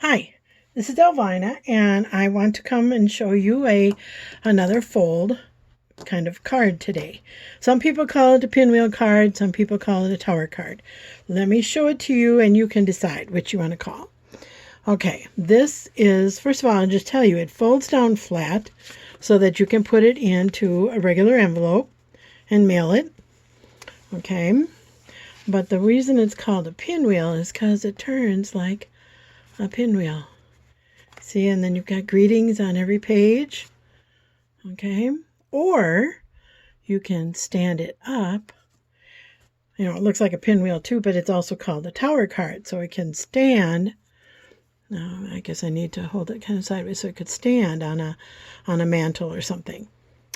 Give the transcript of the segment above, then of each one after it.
Hi, this is Elvina, and I want to come and show you another fold kind of card today. Some people call it a pinwheel card, some people call it a tower card. Let me show it to you and you can decide which you want to call. Okay, this is, first of all, I'll just tell you, it folds down flat so that you can put it into a regular envelope and mail it. Okay, but the reason it's called a pinwheel is because it turns like a pinwheel. See, and then you've got greetings on every page. Okay, or you can stand it up. You know, it looks like a pinwheel too, but it's also called a tower card, so it can stand. Now, I guess I need to hold it kind of sideways so it could stand on a mantle or something.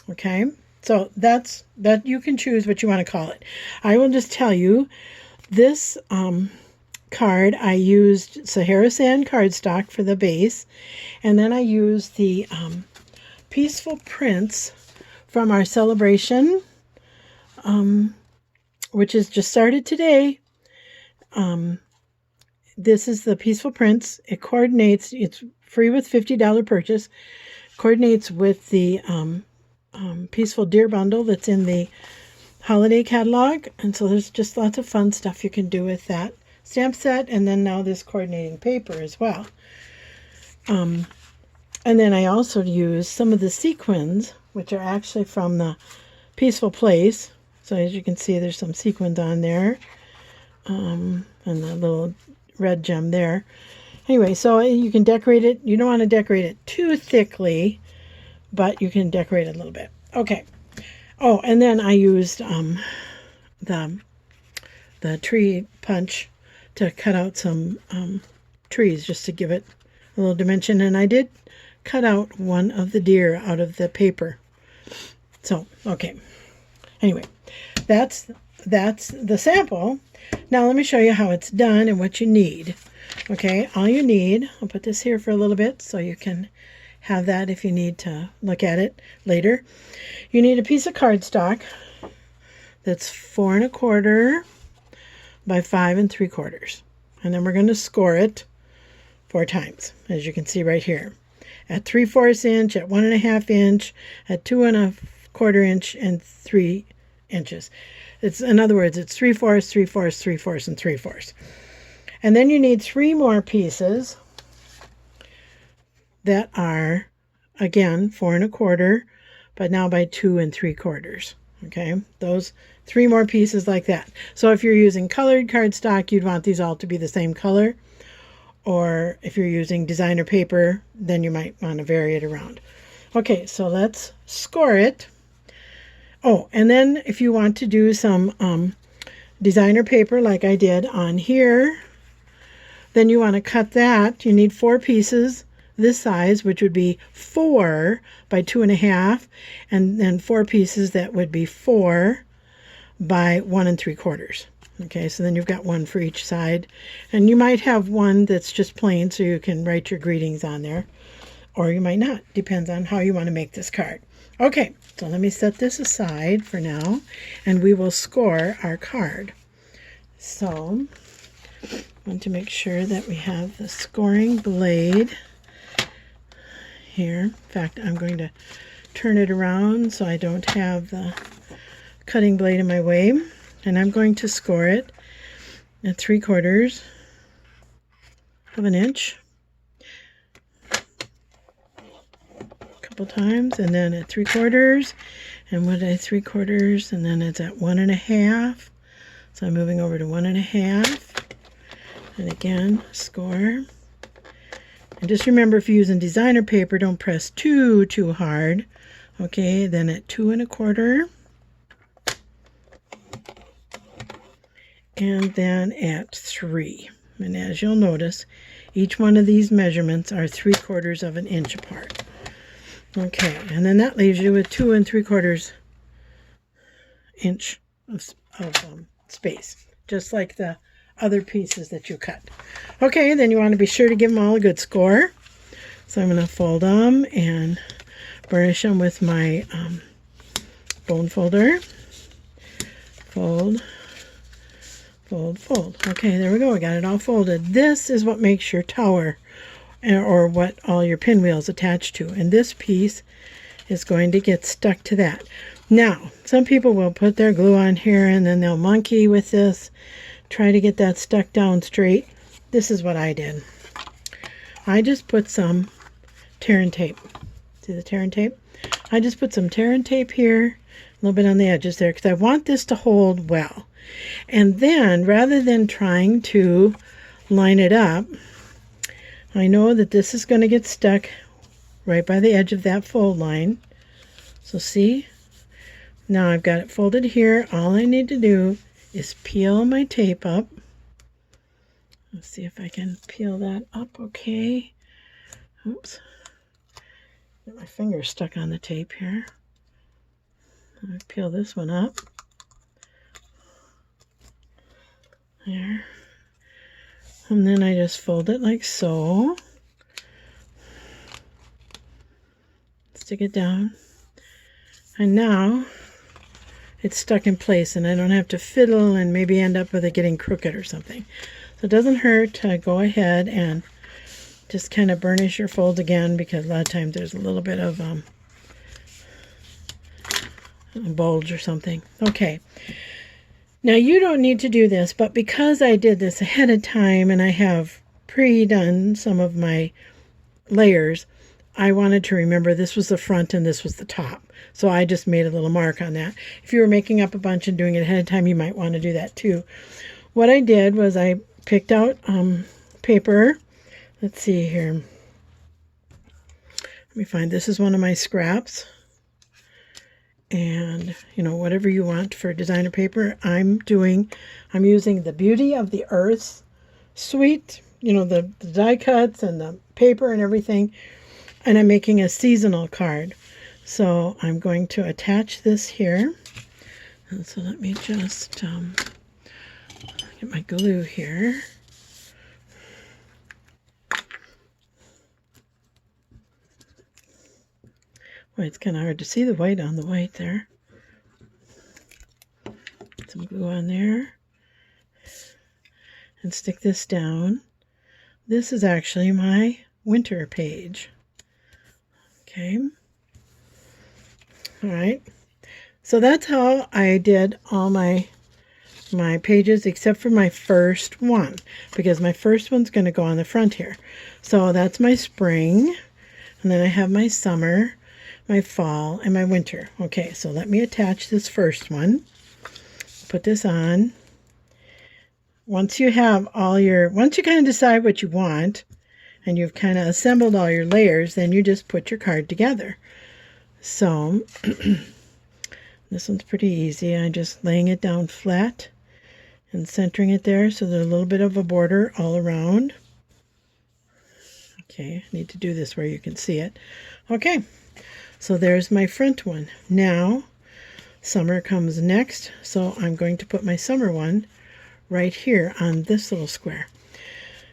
Okay, so that you can choose what you want to call it. I will just tell you this card, I used Sahara Sand cardstock for the base, and then I used the Peaceful Prints from our celebration, which is just started today. This is the Peaceful Prints. It coordinates, it's free with $50 purchase, coordinates with the Peaceful Deer Bundle that's in the holiday catalog, and so there's just lots of fun stuff you can do with that stamp set, and then now this coordinating paper as well. And then I also use some of the sequins, which are actually from the Peaceful Place. So as you can see, there's some sequins on there, and the little red gem there. Anyway, so you can decorate it. You don't want to decorate it too thickly, but you can decorate it a little bit. Okay. Oh, and then I used the tree punch to cut out some trees just to give it a little dimension, and I did cut out one of the deer out of the paper. So, okay. Anyway, that's the sample. Now let me show you how it's done and what you need. Okay, all you need, I'll put this here for a little bit so you can have that if you need to look at it later. You need a piece of cardstock that's 4 1/4 by 5 3/4, and then we're going to score it 4 times, as you can see right here, at 3/4 inch, at 1 1/2 inch, at 2 1/4 inch, and 3 inches. It's, in other words, it's 3/4, 3/4, 3/4, and 3/4. And then you need 3 more pieces that are, again, 4 1/4, but now by 2 3/4. Okay, those 3 more pieces like that. So if you're using colored cardstock, you'd want these all to be the same color. Or if you're using designer paper, then you might want to vary it around. Okay, so let's score it. Oh, and then if you want to do some designer paper like I did on here, then you want to cut that. You need 4 pieces this size, which would be 4 by 2 1/2, and then 4 pieces that would be 4 by 1 3/4. Okay, so then you've got 1 for each side, and you might have one that's just plain so you can write your greetings on there, or you might not. Depends on how you want to make this card. Okay, so let me set this aside for now, and we will score our card. So I want to make sure that we have the scoring blade here. In fact, I'm going to turn it around so I don't have the cutting blade in my way, and I'm going to score it at 3/4 of an inch a couple times, and then at 3/4, and what at 3/4, and then it's at 1 1/2. So I'm moving over to 1 1/2, and again score. And just remember, if you're using designer paper, don't press too hard. Okay, then at 2 1/4, and then at 3. And as you'll notice, each one of these measurements are 3/4 of an inch apart. Okay, and then that leaves you with 2 3/4 inch of space, just like the other pieces that you cut. Okay, then you want to be sure to give them all a good score. So I'm going to fold them and burnish them with my bone folder. Fold, fold, fold. Okay, there we go. I got it all folded. This is what makes your tower or what all your pinwheel is attached to. And this piece is going to get stuck to that. Now, some people will put their glue on here and then they'll monkey with this, try to get that stuck down straight. This is what I did. I just put some tear and tape. See the tear and tape? I just put some tear and tape here, a little bit on the edges there, because I want this to hold well. And then, rather than trying to line it up, I know that this is going to get stuck right by the edge of that fold line. So see? Now I've got it folded here. All I need to do is peel my tape up. Let's see if I can peel that up okay. Oops. Get my finger stuck on the tape here. I'll peel this one up. There. And then I just fold it like so. Stick it down. And now it's stuck in place and I don't have to fiddle and maybe end up with it getting crooked or something. So it doesn't hurt to go ahead and just kind of burnish your folds again, because a lot of times there's a little bit of a bulge or something. Okay. Now you don't need to do this, but because I did this ahead of time and I have pre-done some of my layers, I wanted to remember this was the front and this was the top. So I just made a little mark on that. If you were making up a bunch and doing it ahead of time, you might want to do that too. What I did was I picked out paper. Let's see here. Let me find, this is one of my scraps. And, you know, whatever you want for designer paper, I'm using the Beauty of the Earth suite, you know, the die cuts and the paper and everything. And I'm making a seasonal card. So I'm going to attach this here. And so let me just get my glue here. Well, it's kind of hard to see the white on the white there. Some glue on there. And stick this down. This is actually my winter page. Okay. All right. So that's how I did all my pages except for my first one, because my first one's going to go on the front here. So that's my spring, and then I have my summer, my fall, and my winter. Okay, so let me attach this first one. Put this on. Once you kind of decide what you want, and you've kind of assembled all your layers, then you just put your card together. So this one's pretty easy. I'm just laying it down flat and centering it there so there's a little bit of a border all around. Okay, I need to do this where you can see it. Okay, so there's my front one. Now summer comes next, so I'm going to put my summer one right here on this little square.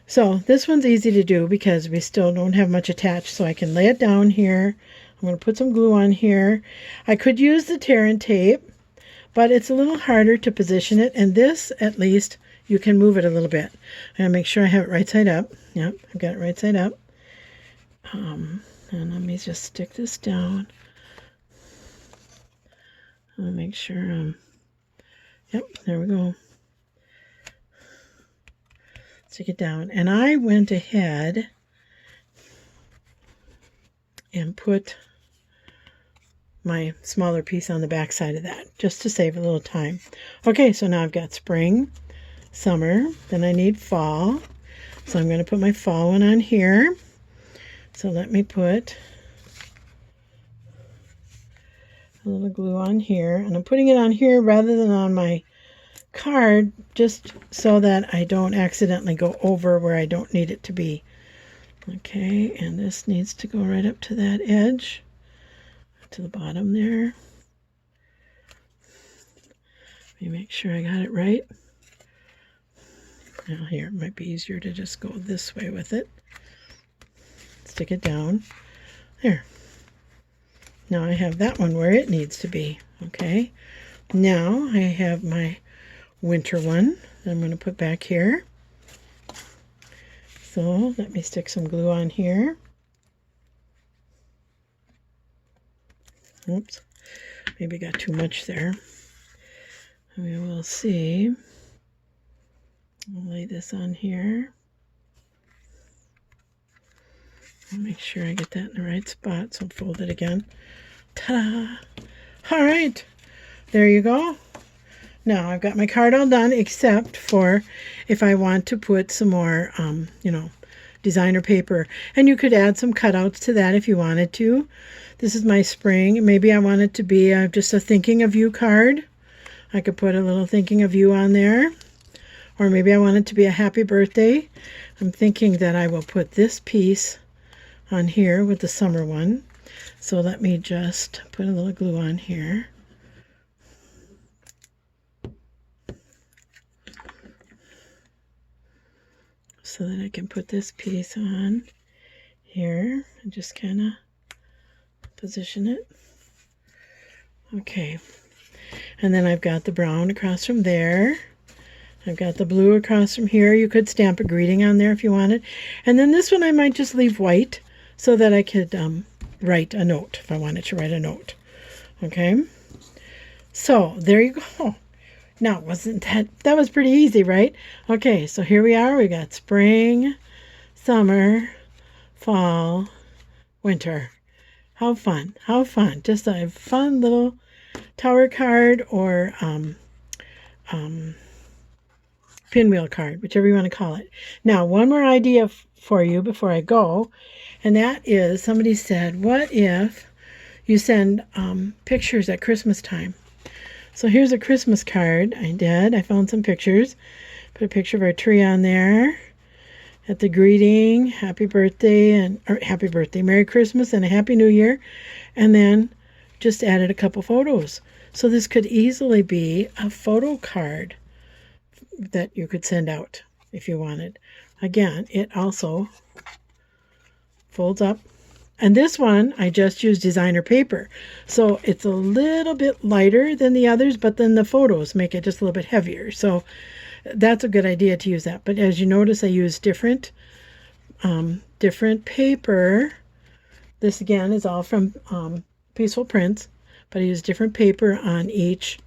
So this one's easy to do because we still don't have much attached, so I can lay it down here. I'm going to put some glue on here. I could use the tear and tape, but it's a little harder to position it, and this, at least, you can move it a little bit. I'm going to make sure I have it right side up. Yep, I've got it right side up. And let me just stick this down. I'll make sure, yep, there we go. Stick it down. And I went ahead and put my smaller piece on the back side of that, just to save a little time. Okay, so now I've got spring, summer, then I need fall. So I'm going to put my fall one on here. So let me put a little glue on here, and I'm putting it on here rather than on my card, just so that I don't accidentally go over where I don't need it to be. Okay, and this needs to go right up to that edge, to the bottom there. Let me make sure I got it right. Now here, it might be easier to just go this way with it. Stick it down. There. Now I have that one where it needs to be. Okay, now I have my winter one that I'm going to put back here. So let me stick some glue on here. Oops, maybe got too much there. We will see. I'll lay this on here. I'll make sure I get that in the right spot, so fold it again. Ta-da! All right, there you go. Now I've got my card all done, except for if I want to put some more, designer paper. And you could add some cutouts to that if you wanted to. This is my spring. Maybe I want it to be just a thinking of you card. I could put a little thinking of you on there. Or maybe I want it to be a happy birthday. I'm thinking that I will put this piece on here with the summer one. So let me just put a little glue on here. So that I can put this piece on here and just kind of position it. Okay. And then I've got the brown across from there. I've got the blue across from here. You could stamp a greeting on there if you wanted. And then this one I might just leave white so that I could write a note if I wanted to write a note. Okay. So there you go. Now, wasn't that was pretty easy, right? Okay, so here we are. We got spring, summer, fall, winter. How fun. How fun. Just a fun little tower card or pinwheel card, whichever you want to call it. Now, one more idea for you before I go, and that is somebody said, what if you send pictures at Christmas time? So here's a Christmas card I did. I found some pictures. Put a picture of our tree on there. At the greeting, happy birthday, Merry Christmas and a Happy New Year. And then just added a couple photos. So this could easily be a photo card that you could send out if you wanted. Again, it also folds up. And this one, I just used designer paper. So it's a little bit lighter than the others, but then the photos make it just a little bit heavier. So that's a good idea to use that. But as you notice, I use different paper. This again is all from Peaceful Prints, but I use different paper on each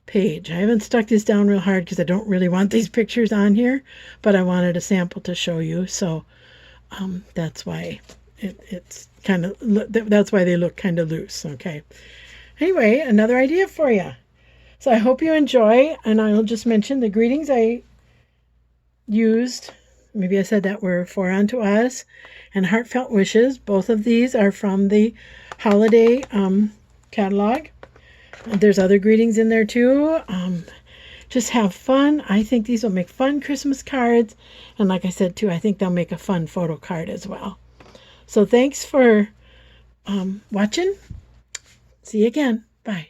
page. I haven't stuck this down real hard because I don't really want these pictures on here, but I wanted a sample to show you. So that's why that's why they look kind of loose. Okay. Anyway, another idea for you. So I hope you enjoy, and I'll just mention the greetings I used. Maybe I said that were For Unto Us and Heartfelt Wishes. Both of these are from the holiday catalog. There's other greetings in there too. Just have fun. I think these will make fun Christmas cards. And like I said too, I think they'll make a fun photo card as well. So thanks for watching. See you again. Bye.